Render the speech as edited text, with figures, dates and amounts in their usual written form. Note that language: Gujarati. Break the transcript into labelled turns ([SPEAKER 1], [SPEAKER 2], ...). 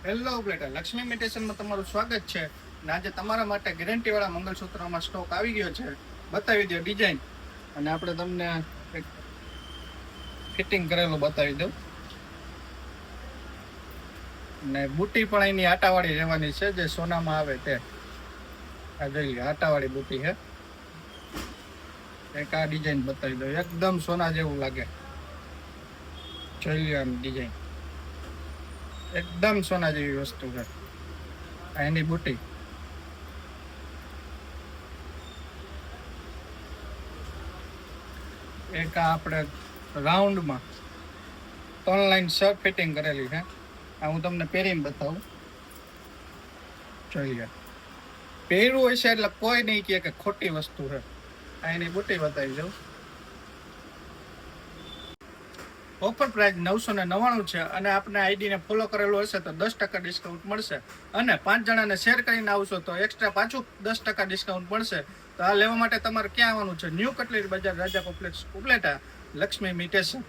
[SPEAKER 1] હેલો પ્લેટર લક્ષ્મી ઇમિટેશનમાં તમારું સ્વાગત છે. અને આજે તમારા માટે ગેરંટીવાળા મંગળસૂત્રમાં સ્ટોક આવી ગયો છે. બતાવી દો ડિઝાઇન અને આપણે તમને ફિટિંગ કરેલું બતાવી દઉં. અને બુટી પણ એની આટાવાળી રહેવાની છે, જે સોનામાં આવે તે. આ જોઈ લો, આટાવાળી બુટી છે. એક આ ડિઝાઇન બતાવી દઉં, એકદમ સોના જેવું લાગે. જોઈ લો આમ ડિઝાઇન, એકદમ સોના જેવી વસ્તુ છે. આ એની બુટી. એક આ આપણે રાઉન્ડમાં 3 લાઈન શર્ટ ફિટિંગ કરેલી છે. આ હું તમને પહેરીને બતાવું. જોઈ લો, પહેરવું હશે એટલે કોઈ નહીં કહે કે ખોટી વસ્તુ છે. આ એની બુટી બતાવી દઉં. ઓફર પ્રાઇસ 999 છે અને આપણે આઈડીને ફોલો કરેલું હશે તો 10% ડિસ્કાઉન્ટ મળશે. અને 5 જણાને શેર કરીને આવશો તો એક્સ્ટ્રા પાછું 10% ડિસ્કાઉન્ટ મળશે. તો આ લેવા માટે તમારે ક્યાં આવવાનું છે? ન્યૂ કટલેરી બજાર, રાજા કોમ્પ્લેક્સ, ઉપલેટા, લક્ષ્મી ઇમિટેશન.